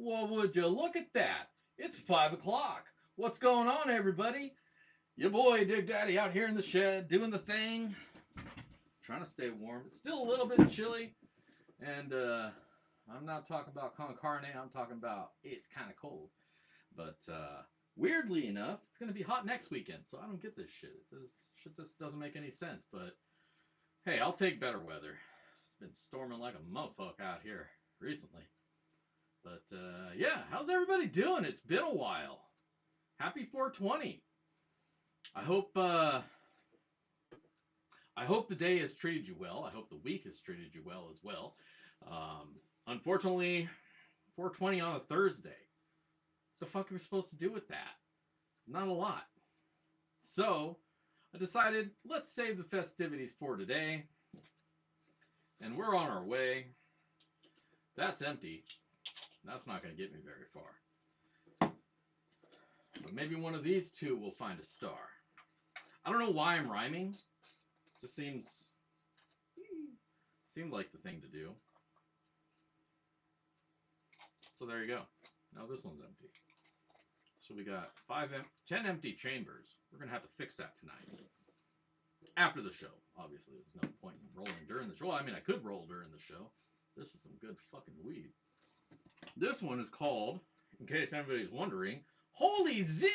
Well, would you look at that? It's 5 o'clock. What's going on, everybody? Your boy Dig Daddy out here in the shed doing the thing, trying to stay warm. It's still a little bit chilly, and I'm not talking about con carne. I'm talking about it's kind of cold. But weirdly enough, it's going to be hot next weekend, so I don't get this shit. This shit just doesn't make any sense. But hey, I'll take better weather. It's been storming like a motherfucker out here recently. But yeah, how's everybody doing? It's been a while. Happy 420. I hope I hope the day has treated you well. I hope the week has treated you well as well. Unfortunately, 420 on a Thursday. What the fuck are we supposed to do with that? Not a lot. So I decided let's save the festivities for today, and we're on our way. That's empty. That's not going to get me very far. But maybe one of these two will find a star. I don't know why I'm rhyming. Just seemed like the thing to do. So there you go. Now this one's empty. So we got 10 empty chambers. We're gonna have to fix that tonight. After the show, obviously. There's no point in rolling during the show. Well, I mean, I could roll during the show. This is some good fucking weed. This one is called, in case anybody's wondering, Holy Zit!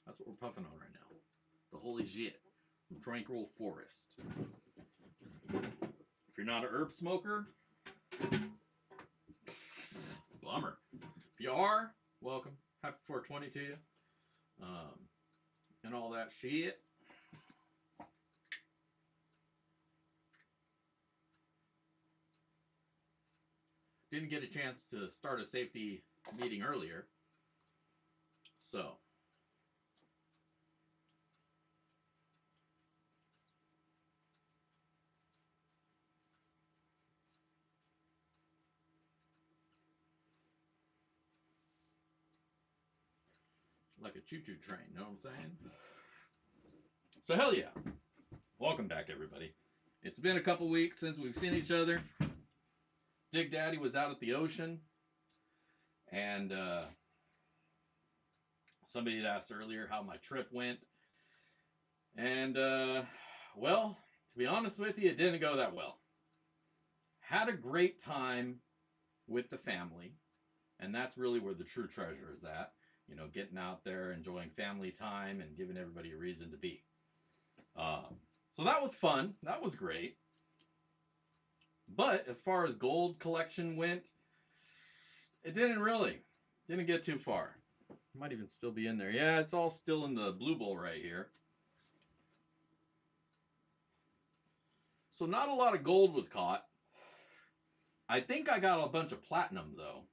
That's what we're puffing on right now. The Holy Zit from Tranquil Forest. If you're not a herb smoker, bummer. If you are, welcome. Happy 420 to you. And all that shit. Didn't get a chance to start a safety meeting earlier. So. Like a choo-choo train, know what I'm saying? So hell yeah. Welcome back, everybody. It's been a couple weeks since we've seen each other. Dig Daddy was out at the ocean, and somebody had asked earlier how my trip went. And, well, to be honest with you, it didn't go that well. Had a great time with the family, and that's really where the true treasure is at. You know, getting out there, enjoying family time, and giving everybody a reason to be. So that was fun. That was great. But as far as gold collection went, it didn't get too far. Might even still be in there. Yeah, it's all still in the blue bowl right here. So not a lot of gold was caught. I think I got a bunch of platinum though.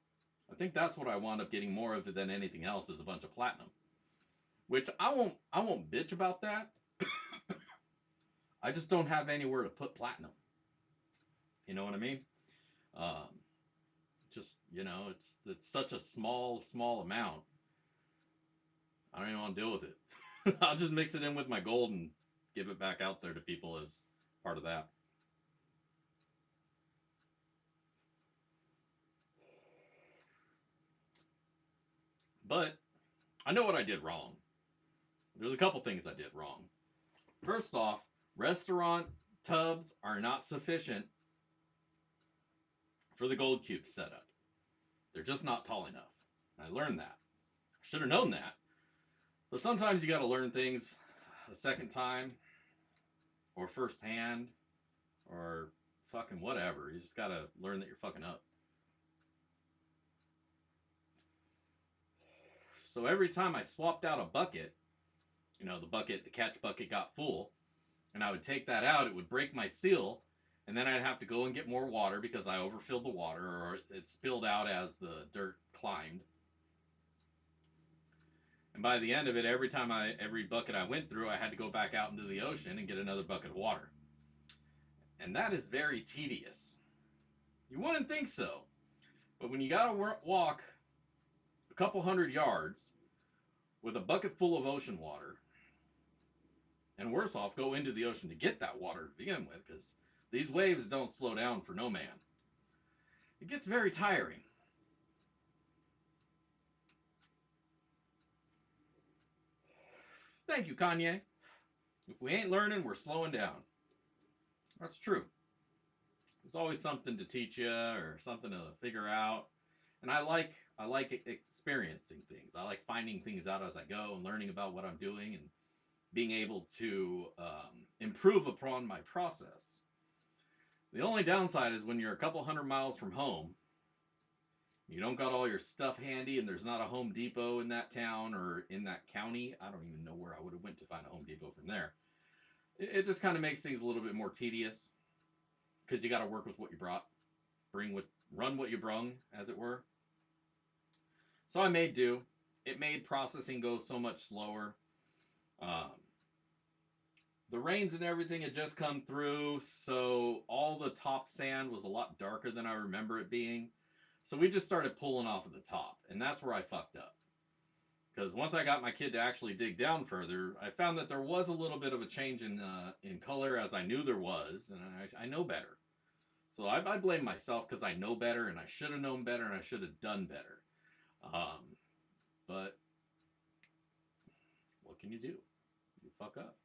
I think that's what I wound up getting more of than anything else is a bunch of platinum. Which I won't bitch about that. I just don't have anywhere to put platinum. You know what I mean? Um, just it's such a small amount. I don't even want to deal with it. I'll just mix it in with my gold and give it back out there to people as part of that. But I know what I did wrong. There's a couple things I did wrong. First off, restaurant tubs are not sufficient for the gold cube setup. They're just not tall enough. I learned that. I should have known that. But sometimes you got to learn things a second time or firsthand or fucking whatever. You just got to learn that you're fucking up. So every time I swapped out a bucket, the catch bucket got full, and I would take that out, it would break my seal, and then I'd have to go and get more water because I overfilled the water or it spilled out as the dirt climbed. And by the end of it, every bucket I went through, I had to go back out into the ocean and get another bucket of water. And that is very tedious. You wouldn't think so. But when you got to walk a couple hundred yards with a bucket full of ocean water, and worse off, go into the ocean to get that water to begin with, because these waves don't slow down for no man. It It gets very tiring. Thank you, Kanye. If we ain't learning, we're slowing down. That's true. There's always something to teach you or something to figure out. And I like experiencing things. I like finding things out as I go and learning about what I'm doing and being able to improve upon my process. The only downside is when you're a couple hundred miles from home, you don't got all your stuff handy, and there's not a Home Depot in that town or in that county. I don't even know where I would have went to find a Home Depot from there. It just kind of makes things a little bit more tedious because you got to work with what you brought, run what you brung, as it were. So I made do. It made processing go so much slower. Um, the rains and everything had just come through, so all the top sand was a lot darker than I remember it being. So we just started pulling off of the top, and that's where I fucked up. Because once I got my kid to actually dig down further, I found that there was a little bit of a change in color, as I knew there was, and I know better. So I blame myself because I know better, and I should have known better, and I should have done better. Um, but what can you do? You fuck up.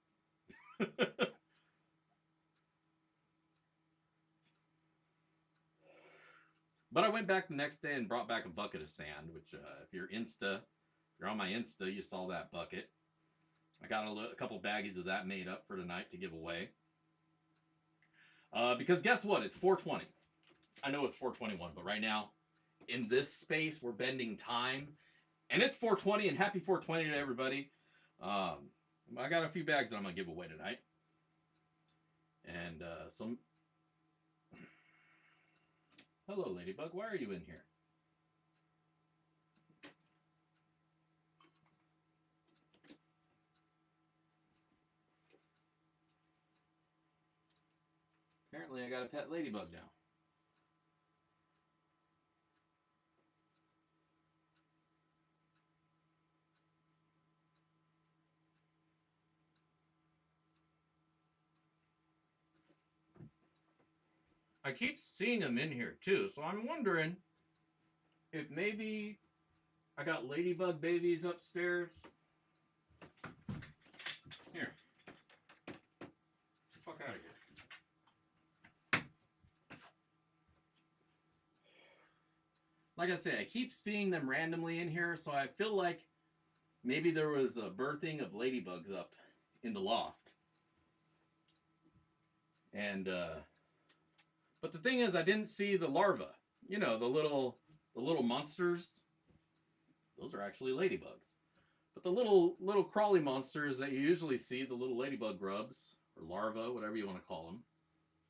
But I went back the next day and brought back a bucket of sand, which if you're on my Insta, you saw that bucket. I got a couple baggies of that made up for tonight to give away. Because guess what? It's 420. I know it's 421, but right now in this space we're bending time, and it's 420. And happy 420 to everybody. Um, I got a few bags that I'm gonna give away tonight, and some. Hello, Ladybug. Why are you in here? Apparently, I got a pet ladybug now. I keep seeing them in here too, so I'm wondering if maybe I got ladybug babies upstairs. Here, fuck out of here. Like I say, I keep seeing them randomly in here, so I feel like maybe there was a birthing of ladybugs up in the loft. And but the thing is, I didn't see the larva. You know, the little monsters. Those are actually ladybugs. But the little crawly monsters that you usually see, the little ladybug grubs or larvae, whatever you want to call them.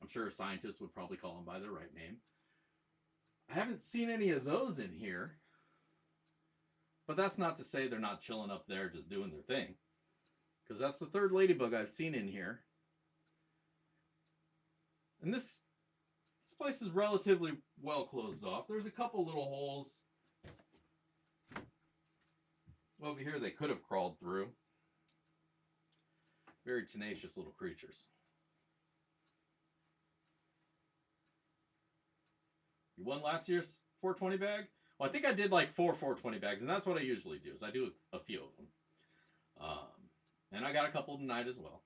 I'm sure scientists would probably call them by their right name. I haven't seen any of those in here, but that's not to say they're not chilling up there just doing their thing. Because that's the third ladybug I've seen in here. And this place is relatively well closed off. There's a couple little holes over here they could have crawled through. Very tenacious little creatures. You won last year's 420 bag? Well, I think I did like 420 bags, and that's what I usually do. Is I do a few of them, and I got a couple tonight as well.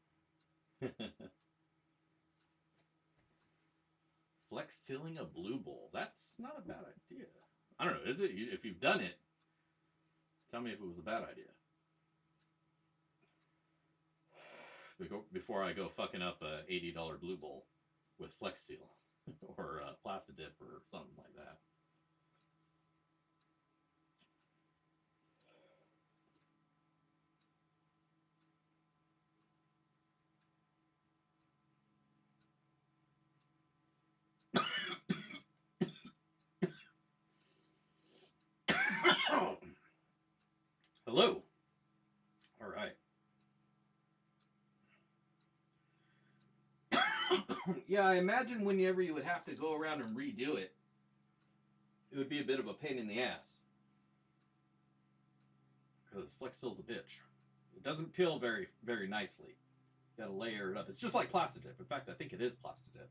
Flex sealing a blue bowl. That's not a bad idea. I don't know. Is it? If you've done it, tell me if it was a bad idea. Before I go fucking up a $80 blue bowl with Flex Seal or Plastidip or something like that. Hello. All right. Yeah, I imagine whenever you would have to go around and redo it, it would be a bit of a pain in the ass. Because Flex Seal's a bitch. It doesn't peel very nicely. You gotta layer it up. It's just like Plastidip. In fact, I think it is Plastidip.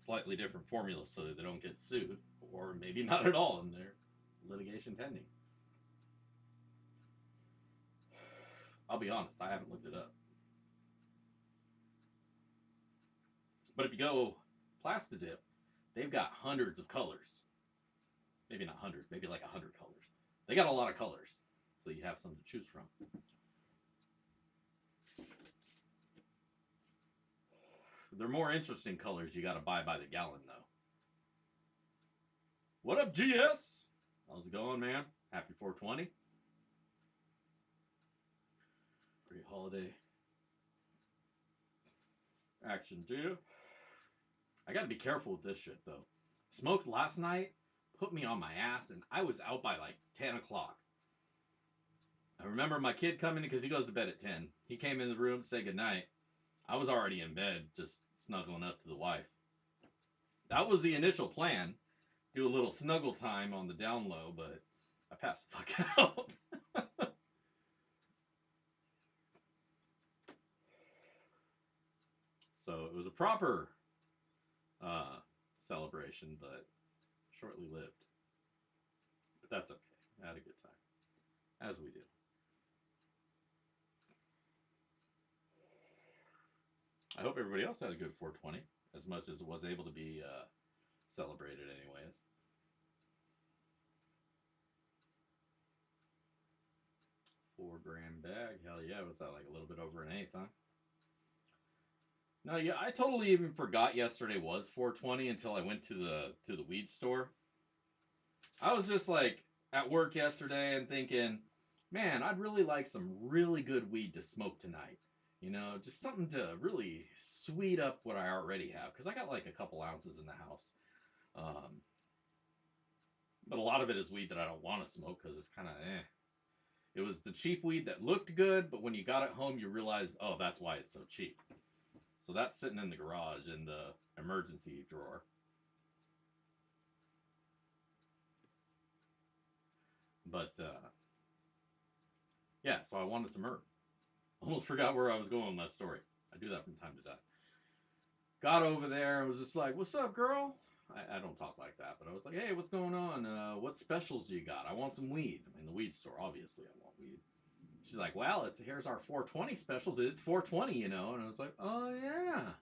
slightly different formula so they don't get sued, or maybe not at all, and they're litigation pending. I'll be honest, I haven't looked it up. But if you go Plastidip, they've got hundreds of colors. Maybe not hundreds, maybe like 100 colors. They got a lot of colors, so you have some to choose from. They're more interesting colors you got to buy by the gallon, though. What up, GS? How's it going, man? Happy 420. Great holiday action to you. I got to be careful with this shit, though. Smoked last night, put me on my ass, and I was out by like 10 o'clock. I remember my kid coming because he goes to bed at 10. He came in the room to say goodnight. I was already in bed, just snuggling up to the wife. That was the initial plan. Do a little snuggle time on the down low, but I passed the fuck out. So it was a proper celebration, but shortly lived. But that's okay. I had a good time, as we do. I hope everybody else had a good 420, as much as it was able to be celebrated, anyways. 4 gram bag, hell yeah! What's that, like a little bit over an eighth, huh? No, yeah, I totally even forgot yesterday was 420 until I went to the weed store. I was just like at work yesterday and thinking, man, I'd really like some really good weed to smoke tonight. You know, just something to really sweet up what I already have, because I got like a couple ounces in the house. Um, but a lot of it is weed that I don't want to smoke because it's kind of eh. It was the cheap weed that looked good, but when you got it home, you realized, oh, that's why it's so cheap. So that's sitting in the garage in the emergency drawer. But yeah, so I wanted some herb. Almost forgot where I was going with my story. I do that from time to time. Got over there and was just like, "What's up, girl?" I don't talk like that, but I was like, "Hey, what's going on? What specials do you got? I want some weed." I mean, the weed store, obviously, I want weed. She's like, "Well, it's here's our 420 specials. It's 420, you know." And I was like, "Oh yeah,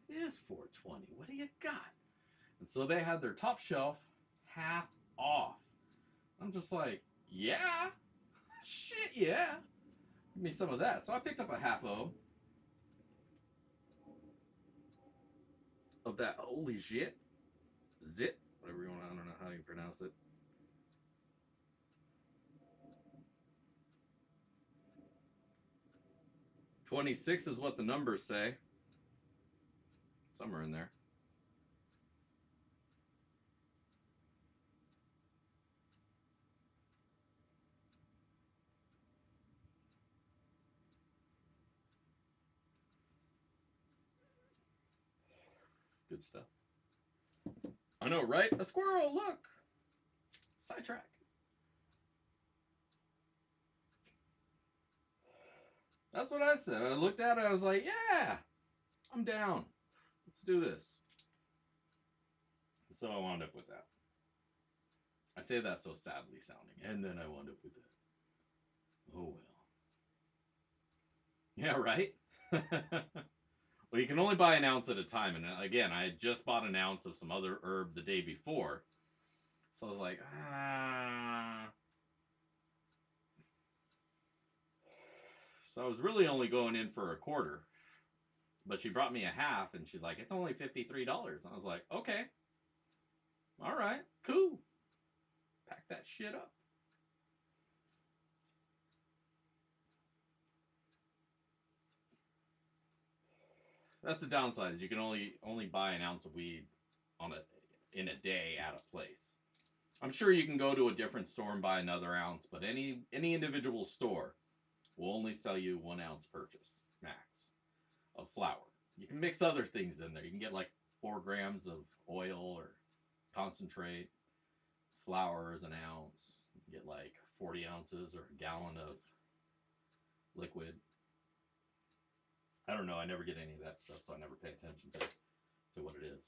it is 420. What do you got?" And so they had their top shelf half off. I'm just like, "Yeah, shit, yeah. Give me some of that." So I picked up a half of that holy shit, zit, whatever you want. I don't know how you pronounce it. 26 is what the numbers say. Somewhere in there. Good stuff. I know, right? A squirrel, look! Sidetrack. That's what I said. I looked at it, I was like, yeah, I'm down. Let's do this. So I wound up with that. I say that so sadly sounding, and then I wound up with that. Oh well. Yeah, right? Well, you can only buy an ounce at a time. And again, I had just bought an ounce of some other herb the day before. So I was like, ah. So I was really only going in for a quarter. But she brought me a half and she's like, it's only $53. And I was like, okay, all right, cool. Pack that shit up. That's the downside is you can only buy an ounce of weed on a in a day at a place. I'm sure you can go to a different store and buy another ounce, but any individual store will only sell you 1 ounce purchase max of flour. You can mix other things in there. You can get like 4 grams of oil or concentrate. Flour is an ounce. You can get like 40 ounces or a gallon of liquid. I don't know. I never get any of that stuff, so I never pay attention to what it is.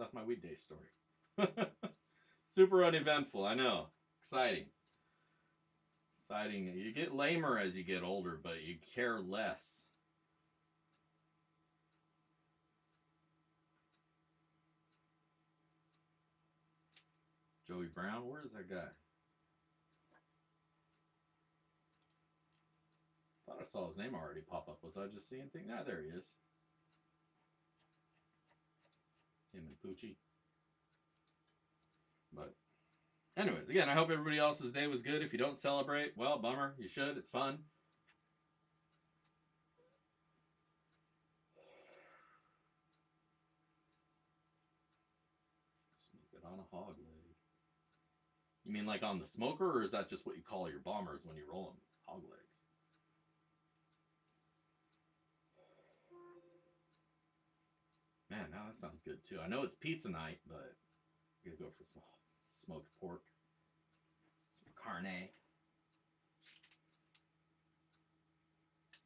That's my weekday story. Super uneventful. I know. Exciting. Exciting. You get lamer as you get older, but you care less. Joey Brown, where is that guy? Thought I saw his name already pop up. Was I just seeing things? Ah, there he is. Him and Poochie. But anyways, again, I hope everybody else's day was good. If you don't celebrate, well, bummer. You should. It's fun. Smoke it on a hog leg. You mean like on the smoker, or is that just what you call your bombers when you roll them? Hog legs. Man, now that sounds good too. I know it's pizza night, but I'm gonna go for some smoked pork, some carne.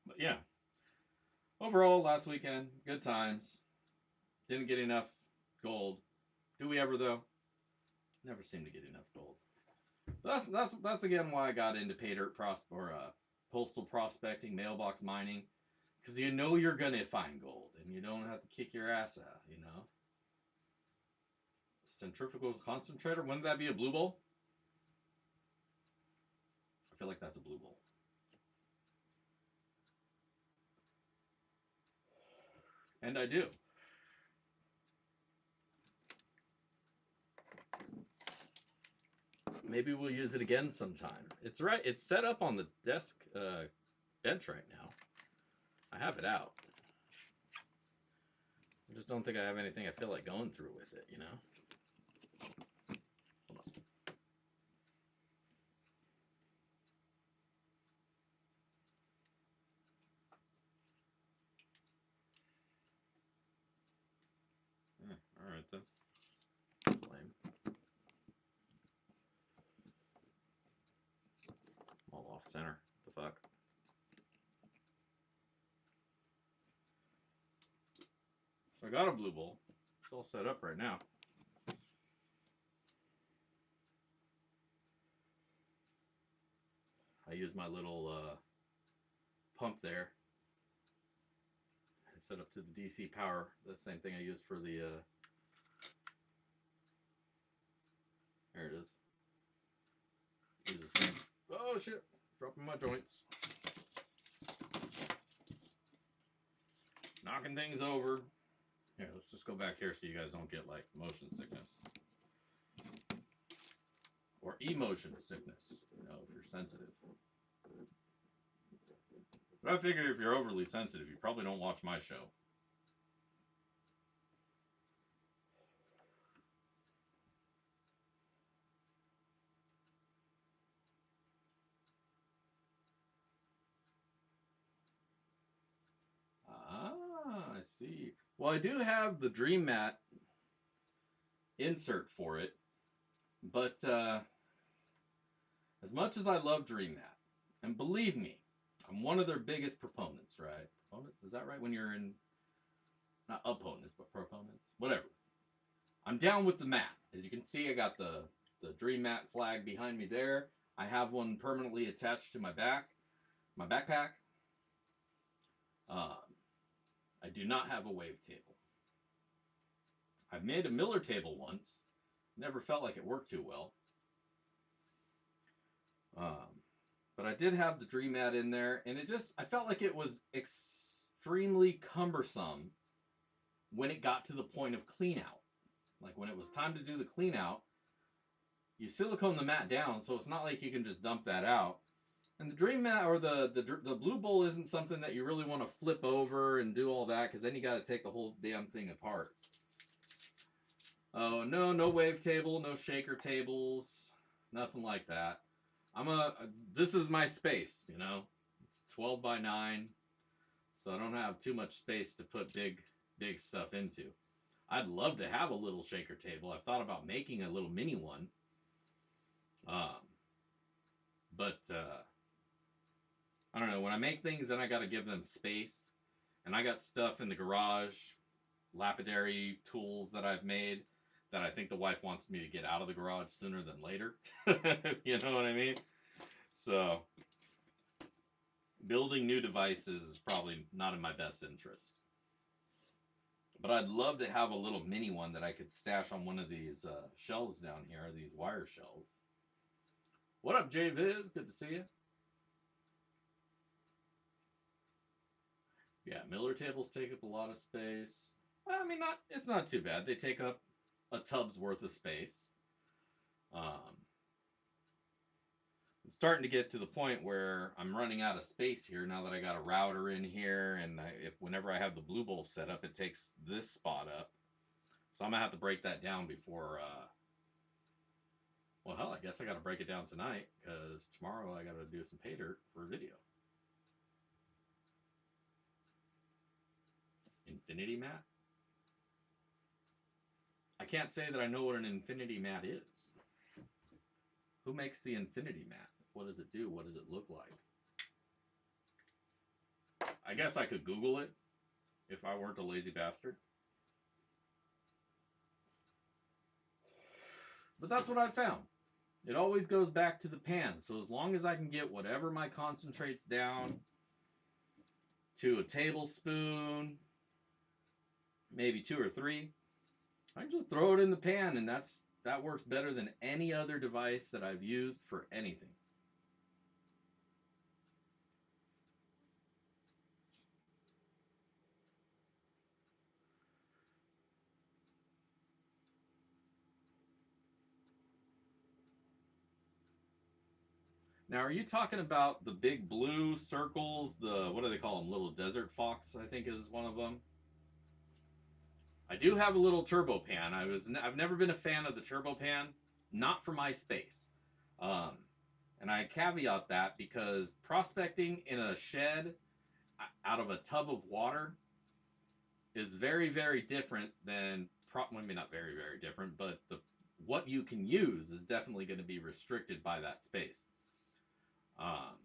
But yeah, overall, last weekend, good times. Didn't get enough gold. Do we ever though? Never seem to get enough gold. But that's again why I got into pay dirt postal prospecting, mailbox mining, because you know you're gonna find gold, and you don't have to kick your ass out. You know, centrifugal concentrator. Wouldn't that be a blue bowl? I feel like that's a blue bowl. And I do. Maybe we'll use it again sometime. It's right. It's set up on the desk bench right now. I have it out. I just don't think I have anything I feel like going through with it. You know. Hold on. All right then. Lame. All off center. The fuck. So I got a blue bowl. It's all set up right now. I use my little pump there. I set up to the DC power. The same thing I use for the. There it is. Use the same. Oh shit! Dropping my joints. Knocking things over. Here, let's just go back here so you guys don't get like motion sickness. Or emotion sickness, you know, if you're sensitive. But I figure if you're overly sensitive, you probably don't watch my show. Ah, I see. Well, I do have the Dream Mat insert for it, but as much as I love Dream Mat, and believe me, I'm one of their biggest proponents, right? Proponents, is that right? When you're in, not opponents, but proponents? Whatever. I'm down with the mat. As you can see, I got the Dream Mat flag behind me there. I have one permanently attached to my backpack. Um, I do not have a wave table. I've made a Miller table once. Never felt like it worked too well. Um, but I did have the Dream Mat in there, and I felt like it was extremely cumbersome when it got to the point of clean out. Like when it was time to do the clean out, you silicone the mat down, so it's not like you can just dump that out. And the Dream Mat or the Blue Bowl isn't something that you really want to flip over and do all that, because then you got to take the whole damn thing apart. Oh no, no wave table, no shaker tables, nothing like that. This is my space, you know. It's 12 by 9, so I don't have too much space to put big stuff into. I'd love to have a little shaker table. I've thought about making a little mini one. Um, but I don't know. When I make things, then I got to give them space, and I got stuff in the garage lapidary tools that I've made that I think the wife wants me to get out of the garage sooner than later. You know what I mean? So building new devices is probably not in my best interest. But I'd love to have a little mini one that I could stash on one of these shelves down here, these wire shelves. What up, Jay Viz? Good to see you. Yeah, Miller tables take up a lot of space. I mean, not it's not too bad. They take up a tub's worth of space. Um, I'm starting to get to the point where I'm running out of space here now that I got a router in here, and if whenever I have the Blue Bowl set up, it takes this spot up. So I'm gonna have to break that down before. Well, hell, I guess I got to break it down tonight because tomorrow I got to do some pay dirt for a video. Infinity mat. I can't say that I know what an infinity mat is. Who makes the infinity mat? What does it do? What does it look like? I guess I could Google it if I weren't a lazy bastard. But that's what I found. It always goes back to the pan. So as long as I can get whatever my concentrates down to a tablespoon, maybe 2 or 3, I can just throw it in the pan, and that works better than any other device that I've used for anything. Now, are you talking about the big blue circles? The what do they call them? Little desert fox, I think is one of them. I do have a little turbo pan. I've never been a fan of the turbo pan, not for my space. Um, and I caveat that because prospecting in a shed out of a tub of water is very, very different than maybe not very, very different, but the what you can use is definitely going to be restricted by that space. Um,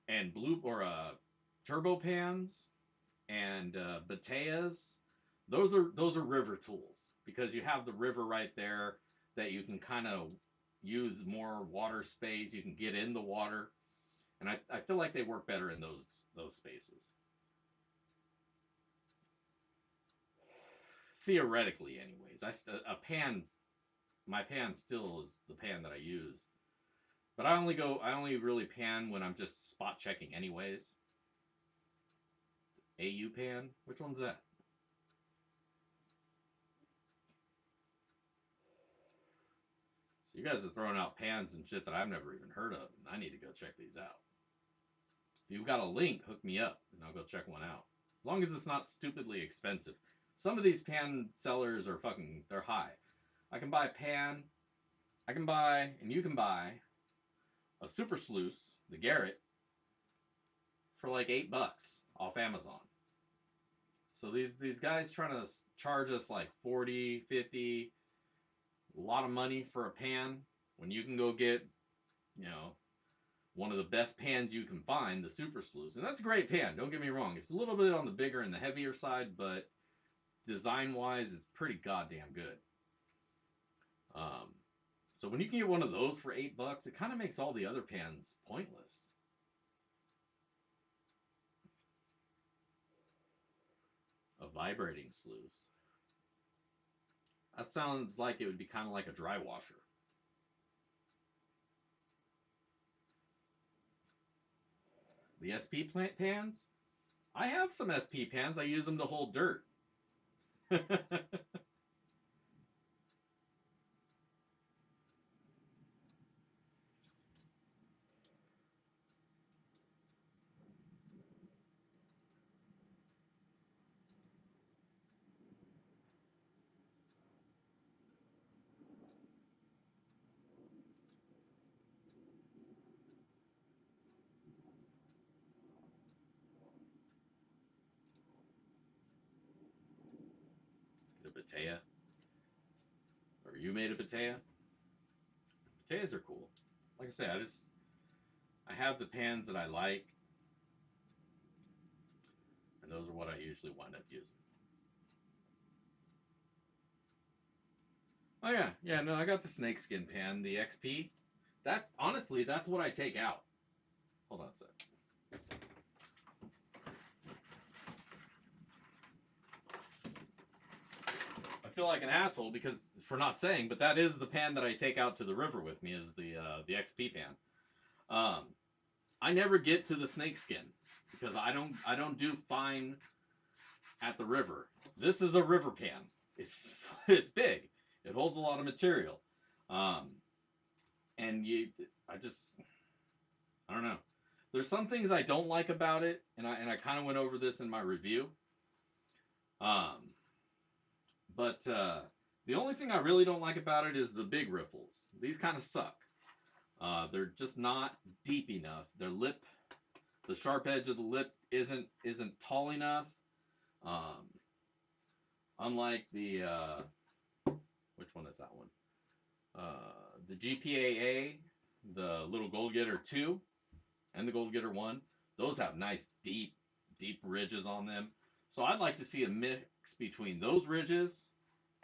and blue or turbo pans and bateas, those are river tools because you have the river right there that you can kind of use more water space. You can get in the water, and I feel like they work better in those spaces. Theoretically, anyways, a pan my pan still is the pan that I use, but I only really pan when I'm just spot checking anyways. AU pan, which one's that? So you guys are throwing out pans and shit that I've never even heard of, and I need to go check these out. If you've got a link, hook me up, and I'll go check one out. As long as it's not stupidly expensive. Some of these pan sellers are they're high. I can buy a pan, I can buy, and you can buy a Super Sluice, the Garrett, for like $8 off Amazon. So these guys trying to charge us like 40, 50, a lot of money for a pan when you can go get, you know, one of the best pans you can find, the Super Sluice. And that's a great pan, don't get me wrong. It's a little bit on the bigger and the heavier side, but design-wise, it's pretty goddamn good. Um, so when you can get one of those for $8, it kind of makes all the other pans pointless. A vibrating sluice. That sounds like it would be kind of like a dry washer. The SP plant pans? I have some SP pans. I use them to hold dirt. Get a Batea. Or you made a Batea? Bateas are cool. Like I say, I have the pans that I like, and Those are what I usually wind up using. Oh yeah, yeah. No, I got the snakeskin pan, the XP. That's honestly, that's what I take out. Hold on a sec. I feel like an asshole because for not saying, but that is the pan that I take out to the river with me. Is the XP pan. Um, I never get to the snakeskin because I don't do fine at the river. This is a river pan. It's it's big. It holds a lot of material. Um, and I just, I don't know. There's some things I don't like about it, and I kind of went over this in my review. Um, but the only thing I really don't like about it is the big riffles. These kind of suck. They're just not deep enough. The sharp edge of the lip isn't tall enough. Um, unlike which one is that one? The GPAA, the little Gold Getter 2, and the Gold Getter 1. Those have nice deep ridges on them. So I'd like to see a mix between those ridges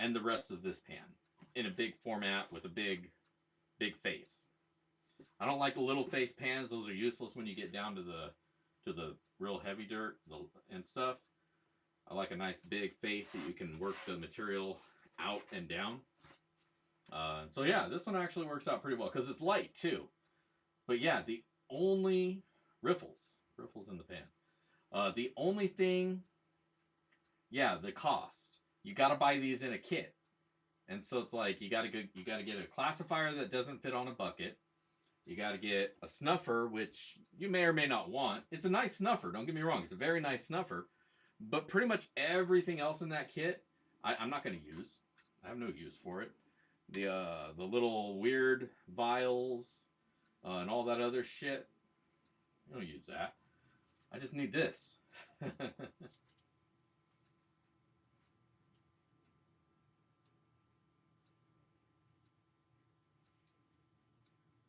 and the rest of this pan in a big format with a big face. I don't like the little face pans. Those are useless when you get down to the real heavy dirt and stuff. I like a nice big face that you can work the material out and down. So yeah, this one actually works out pretty well because it's light too. But yeah, the only riffles in the pan. The only thing, yeah, the cost. You got to buy these in a kit, and so it's like you got to get a classifier that doesn't fit on a bucket. You got to get a snuffer, which you may or may not want. It's a nice snuffer. Don't get me wrong. It's a very nice snuffer. But pretty much everything else in that kit, I'm not going to use. I have no use for it. The little weird vials and all that other shit. I don't use that. I just need this.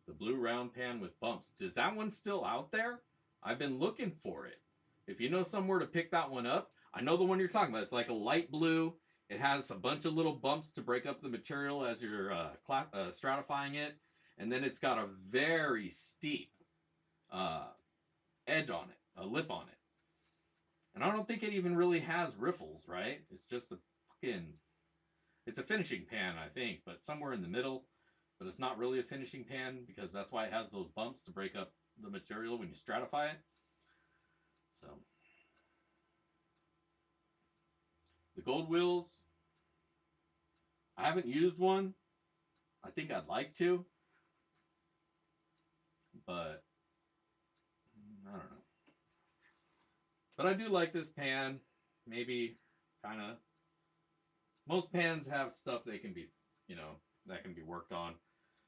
The blue round pan with bumps. Is that one still out there? I've been looking for it. If you know somewhere to pick that one up, I know the one you're talking about. It's like a light blue. It has a bunch of little bumps to break up the material as you're stratifying it, and then it's got a very steep uh, edge on it, a lip on it. And I don't think it even really has riffles, right? It's just a fucking, it's a finishing pan, I think, but somewhere in the middle. But it's not really a finishing pan because that's why it has those bumps to break up the material when you stratify it. So the gold wheels, I haven't used one. I think I'd like to, but I don't know. But I do like this pan. Maybe kind of most pans have stuff they can be, you know, that can be worked on.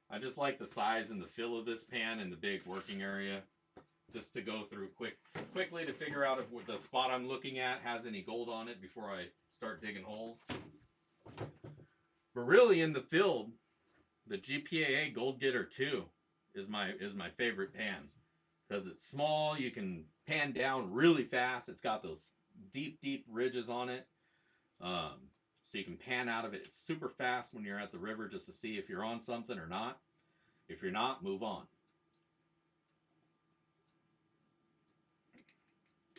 I just like the size and the feel of this pan and the big working area. Just to go through quickly to figure out if the spot I'm looking at has any gold on it before I start digging holes. But really, in the field, the GPAA Gold Getter 2 is my favorite pan because it's small. You can pan down really fast. It's got those deep ridges on it, so you can pan out of it super fast when you're at the river just to see if you're on something or not. If you're not, move on.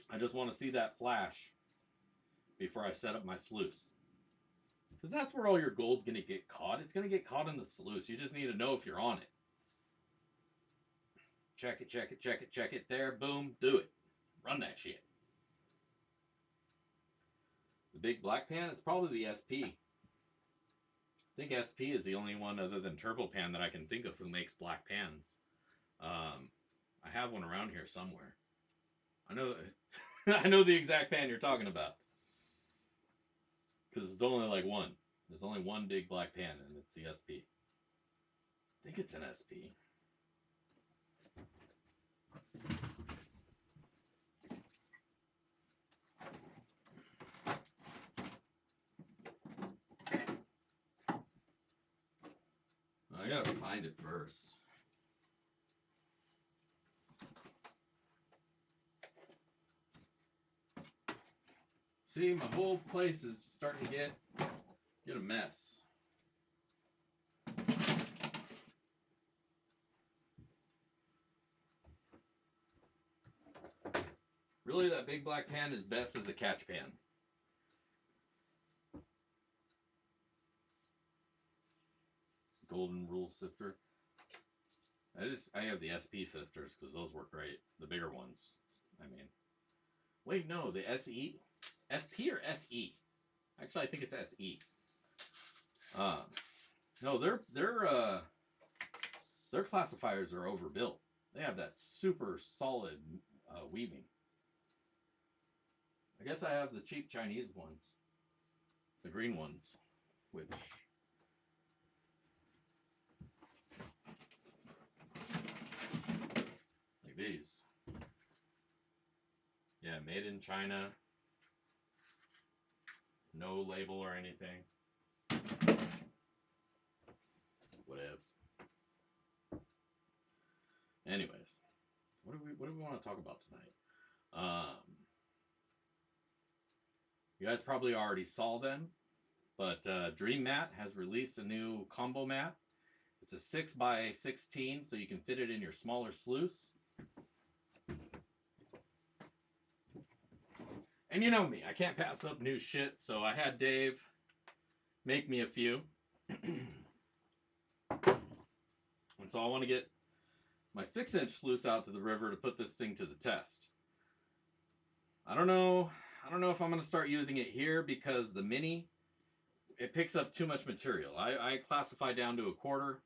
I just want to see that flash before I set up my sluice. Because that's where all your gold's going to get caught. It's going to get caught in the sluice. You just need to know if you're on it. Check it, check it, check it, check it. There, boom, do it. Run that shit. The big black pan, it's probably the SP. I think SP is the only one other than Turbo Pan that I can think of who makes black pans. I have one around here somewhere. I know I know the exact pan you're talking about. Because there's only like one. There's only one big black pan, and it's the SP. I think it's an SP. I gotta find it first. See, my whole place is starting to get a mess. Really, that big black pan is best as a catch pan. Golden rule sifter. I have the SP sifters because those work great. The bigger ones. I mean, wait, no, the SE, SP or SE? Actually, I think it's SE. No, their classifiers are overbuilt. They have that super solid weaving. I guess I have the cheap Chinese ones, the green ones, which like these. Yeah, made in China. No label or anything. Whatevs. Anyways, what do we want to talk about tonight? You guys probably already saw them, but Dream Mat has released a new combo mat. It's a 6x16, so you can fit it in your smaller sluice. And you know me, I can't pass up new shit, so I had Dave make me a few. And so I want to get my 6-inch sluice out to the river to put this thing to the test. I don't know if I'm going to start using it here because the mini, it picks up too much material. I classify down to a quarter,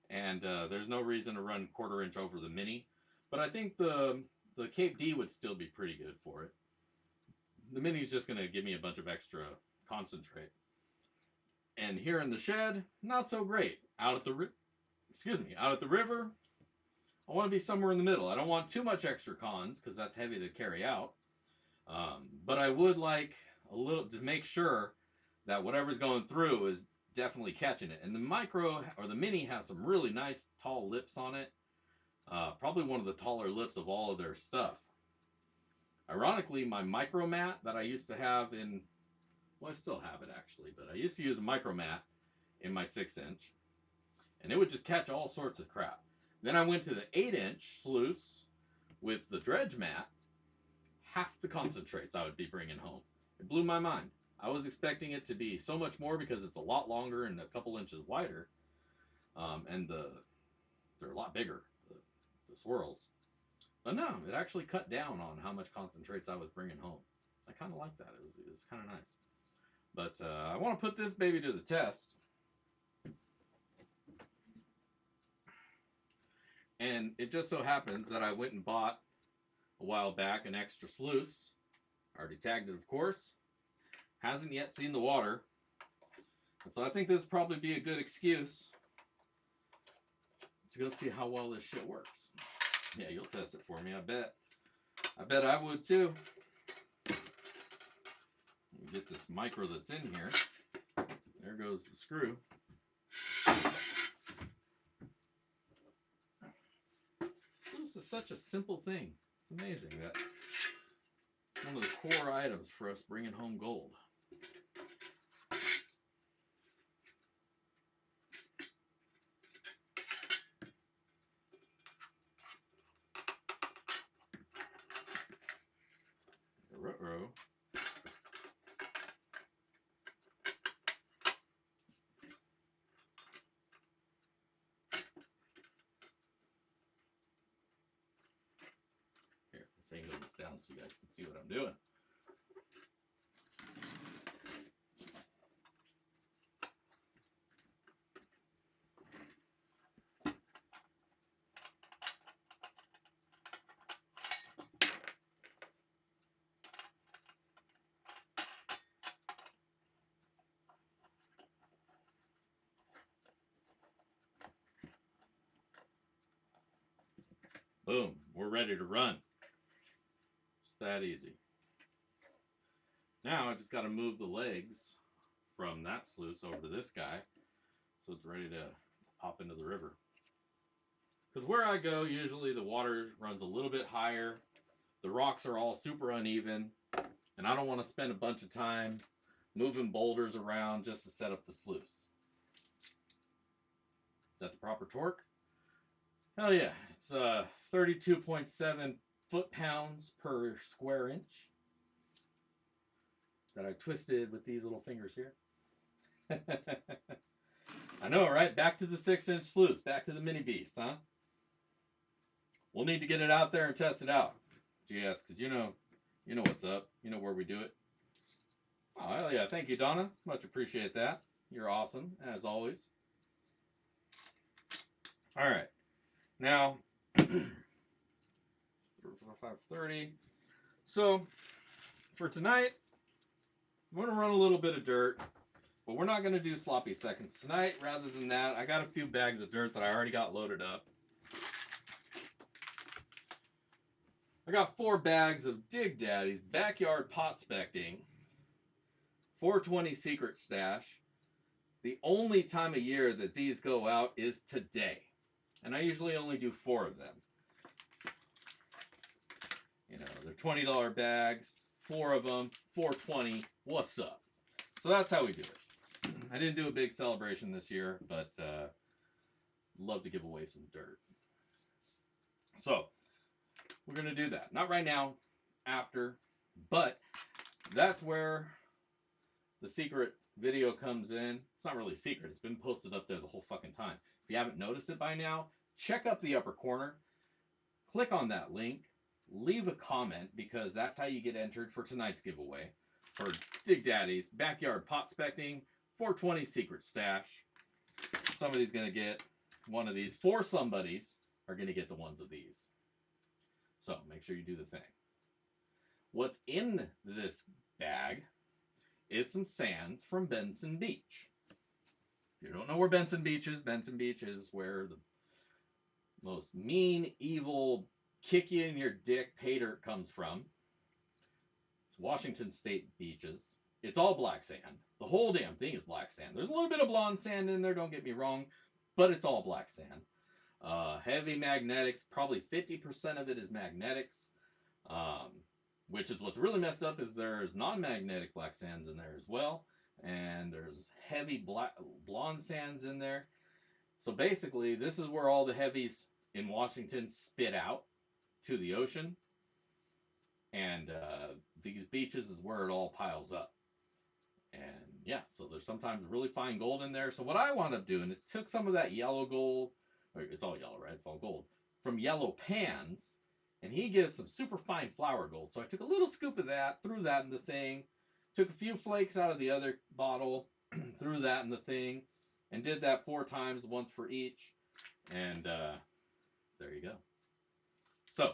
and there's no reason to run 1/4 inch over the mini. But I think the Cape D would still be pretty good for it. The mini's just going to give me a bunch of extra concentrate. And here in the shed, not so great. Out at the river, I want to be somewhere in the middle. I don't want too much extra cons because that's heavy to carry out. But I would like a little to make sure that whatever's going through is definitely catching it. And the micro or the mini has some really nice tall lips on it. Probably one of the taller lips of all of their stuff. Ironically, my micro mat that I used to have I still have it actually, but I used to use a micro mat in my 6-inch, and it would just catch all sorts of crap. Then I went to the 8-inch sluice with the dredge mat. Half the concentrates I would be bringing home. It blew my mind. I was expecting it to be so much more because it's a lot longer and a couple inches wider, and they're a lot bigger, the swirls. But no, it actually cut down on how much concentrates I was bringing home. I kind of like that. It was kind of nice. But I want to put this baby to the test. And it just so happens that I went and bought a while back an extra sluice. I already tagged it, of course. Hasn't yet seen the water. And so I think this would probably be a good excuse to go see how well this shit works. Yeah, you'll test it for me, I bet. I bet I would too. Get this micro that's in here. There goes the screw. This is such a simple thing. It's amazing that one of the core items for us bringing home gold. Ruh-roh. Here, let's angle this down so you guys can see what I'm doing. Boom, we're ready to run. Just that easy. Now I just got to move the legs from that sluice over to this guy so it's ready to pop into the river. Because where I go, usually the water runs a little bit higher. The rocks are all super uneven. And I don't want to spend a bunch of time moving boulders around just to set up the sluice. Is that the proper torque? Hell yeah. It's 32.7 foot-pounds per square inch that I twisted with these little fingers here. I know, right? Back to the 6-inch sluice. Back to the mini beast, huh? We'll need to get it out there and test it out. GS, because you know what's up. You know where we do it. Oh, hell yeah. Thank you, Donna. Much appreciate that. You're awesome, as always. All right. Now, 5:30. So, for tonight, I'm going to run a little bit of dirt, but we're not going to do sloppy seconds tonight. Rather than that, I got a few bags of dirt that I already got loaded up. I got 4 bags of Dig Daddy's Backyard Pot Specting 420 Secret Stash. The only time of year that these go out is today. And I usually only do 4 of them. You know, they're $20 bags, 4 of them, 420. What's up? So that's how we do it. I didn't do a big celebration this year, but love to give away some dirt. So we're going to do that. Not right now, after, but that's where the secret video comes in. It's not really secret. It's been posted up there the whole fucking time. If you haven't noticed it by now, check up the upper corner. Click on that link. Leave a comment because that's how you get entered for tonight's giveaway for Dig Daddy's Backyard Pot Specting 420 Secret Stash. Somebody's going to get one of these. 4 somebodies are going to get the ones of these. So make sure you do the thing. What's in this bag is some sands from Benson Beach. If you don't know where Benson Beach is where the most mean, evil, kick you in your dick pay dirt comes from. It's Washington State beaches. It's all black sand. The whole damn thing is black sand. There's a little bit of blonde sand in there, don't get me wrong, but it's all black sand. Heavy magnetics, probably 50% of it is magnetics, which is what's really messed up is there's non-magnetic black sands in there as well, and there's heavy blonde sands in there. So basically, this is where all the heavies in Washington spit out to the ocean, and these beaches is where it all piles up. And yeah, so there's sometimes really fine gold in there. So what I wound up doing is took some of that yellow gold, or it's all yellow, right? It's all gold, from Yellow Pans, and he gives some super fine flour gold. So I took a little scoop of that, threw that in the thing, took a few flakes out of the other bottle, threw that in the thing, and did that 4 times, once for each. And there you go. So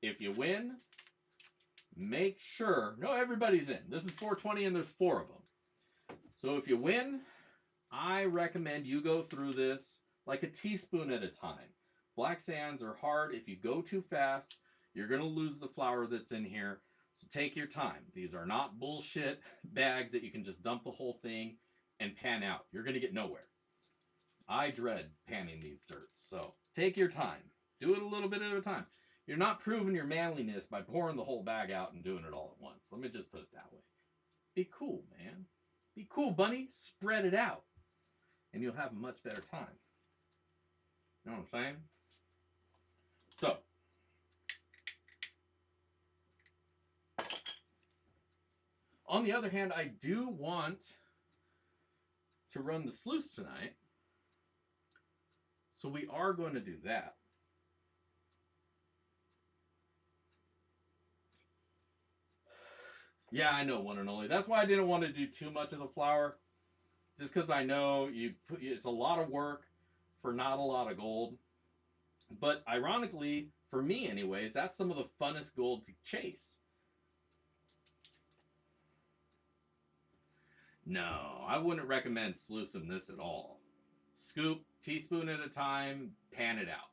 if you win, make sure, no, everybody's in. This is 420 and there's 4 of them. So if you win, I recommend you go through this like a teaspoon at a time. Black sands are hard. If you go too fast, you're going to lose the flour that's in here. So take your time. These are not bullshit bags that you can just dump the whole thing and pan out. You're going to get nowhere. I dread panning these dirts. So take your time. Do it a little bit at a time. You're not proving your manliness by pouring the whole bag out and doing it all at once. Let me just put it that way. Be cool, man. Be cool, bunny. Spread it out. And you'll have a much better time. You know what I'm saying? So, on the other hand, I do want to run the sluice tonight. So we are going to do that. Yeah, I know, one and only. That's why I didn't want to do too much of the flour. Just because I know it's a lot of work for not a lot of gold. But ironically, for me anyways, that's some of the funnest gold to chase. No, I wouldn't recommend sluicing this at all. Scoop, teaspoon at a time, pan it out.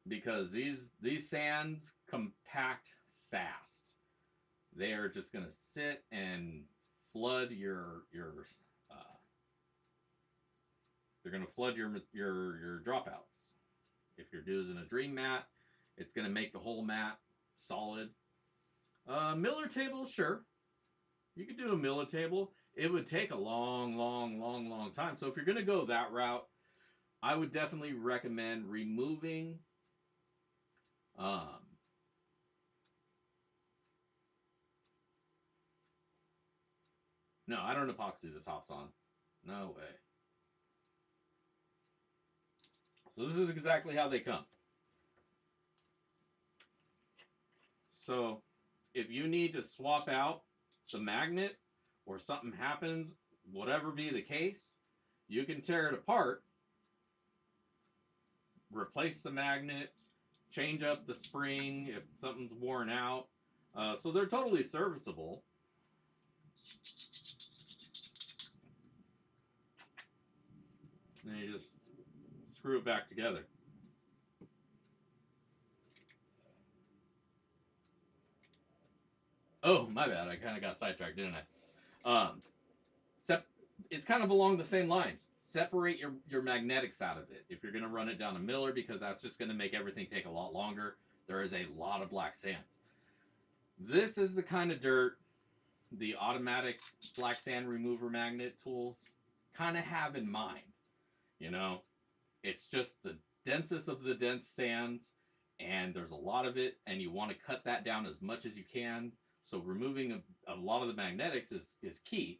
Because these sands compact fast. They are just going to sit and flood your they're going to flood your dropouts. If you're using a dream mat, it's going to make the whole mat solid. Miller table, sure. You could do a Miller table. It would take a long, long, long, long time. So if you're going to go that route, I would definitely recommend removing um, no, I don't epoxy the tops on. No way. So this is exactly how they come. So if you need to swap out the magnet or something happens, whatever be the case, you can tear it apart, replace the magnet, change up the spring if something's worn out. So they're totally serviceable. And you just screw it back together. Oh, my bad. I kind of got sidetracked, didn't I? Sep- it's kind of along the same lines. Separate your magnetics out of it if you're going to run it down a miller because that's just going to make everything take a lot longer. There is a lot of black sands. This is the kind of dirt the automatic black sand remover magnet tools kind of have in mind. You know, it's just the densest of the dense sands, and there's a lot of it, and you want to cut that down as much as you can. So removing a lot of the magnetics is key.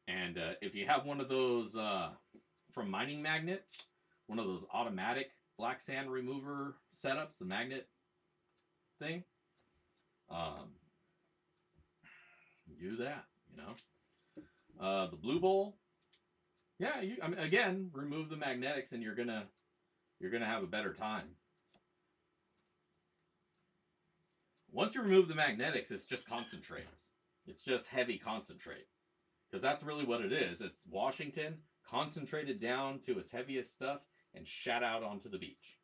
And if you have one of those from Mining Magnets, one of those automatic black sand remover setups, the magnet thing, um, do that. You know, the Blue Bowl, yeah. I mean, again, remove the magnetics, and you're gonna have a better time. Once you remove the magnetics, it's just concentrates. It's just heavy concentrate because that's really what it is. It's Washington concentrated down to its heaviest stuff and shat out onto the beach.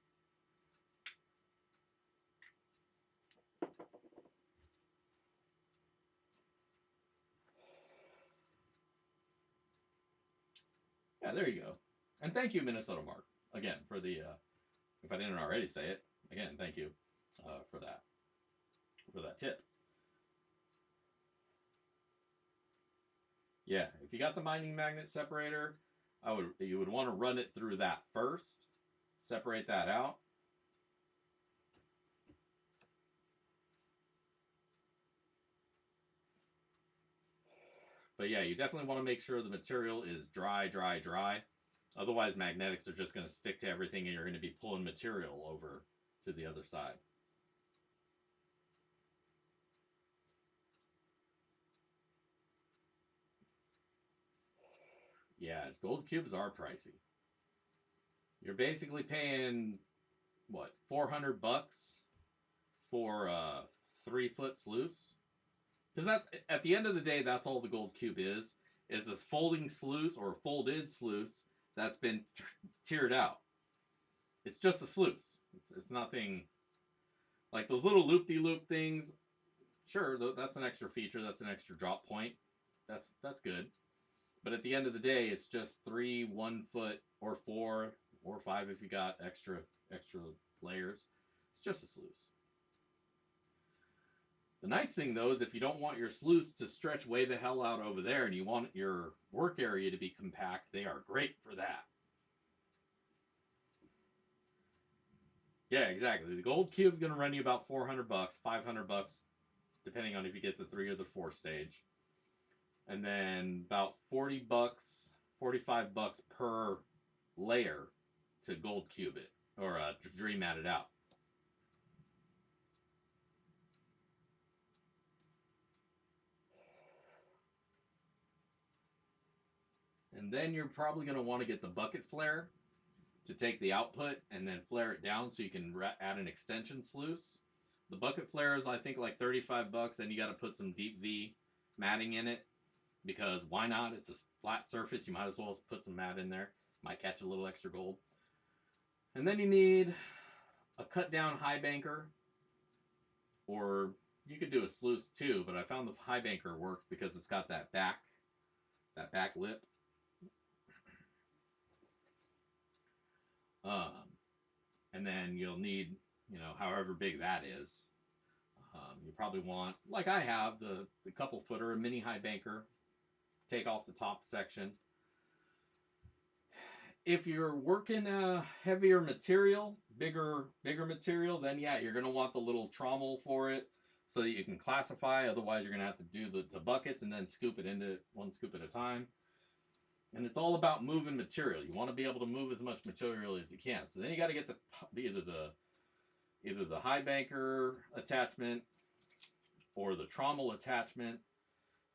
Yeah, there you go. And thank you, Minnesota Mark, again for the. If I didn't already say it, again, thank you for that tip. Yeah, if you got the mining magnet separator, you would want to run it through that first, separate that out. But yeah, you definitely want to make sure the material is dry, dry, dry. Otherwise, magnetics are just going to stick to everything, and you're going to be pulling material over to the other side. Yeah, gold cubes are pricey. You're basically paying what, 400 bucks for a 3 foot sluice? Because that's at the end of the day, that's all the gold cube is this folding sluice or folded sluice that's been tiered out. It's just a sluice. It's nothing like those little loop de loop things. Sure, that's an extra feature. That's an extra drop point. That's good. But at the end of the day, it's just 3 1 foot or 4 or 5 if you got extra layers. It's just a sluice. The nice thing though is if you don't want your sluice to stretch way the hell out over there and you want your work area to be compact, they are great for that. Yeah, exactly. The gold cube's going to run you about 400 bucks, 500 bucks depending on if you get the 3 or the 4 stage. And then about 40 bucks, 45 bucks per layer to gold cube it or dream mat it out. And then you're probably going to want to get the bucket flare to take the output and then flare it down so you can add an extension sluice. The bucket flare is I think like 35 bucks, and you got to put some deep V matting in it because why not? It's a flat surface. You might as well put some mat in there. Might catch a little extra gold. And then you need a cut down high banker, or you could do a sluice too. But I found the high banker works because it's got that back lip. Um, and then you'll need, however big that is. You probably want, like I have, the couple footer, a mini high banker, take off the top section. If you're working a heavier material, bigger material, then yeah, you're gonna want the little trommel for it so that you can classify. Otherwise, you're gonna have to do the buckets and then scoop it into one scoop at a time. And it's all about moving material. You want to be able to move as much material as you can. So then you got to get either the high banker attachment or the trommel attachment,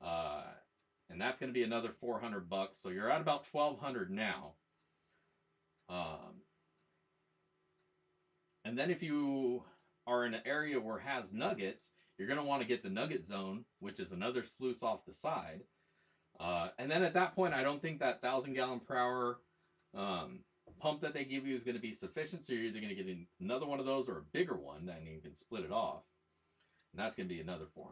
uh, and that's going to be another $400. So you're at about 1,200 now. Um, and then if you are in an area where it has nuggets, you're going to want to get the nugget zone, which is another sluice off the side. And then at that point, I don't think that 1,000 gallon per hour um, pump that they give you is going to be sufficient. So you're either going to get another one of those or a bigger one, and you can split it off. And that's going to be another $400.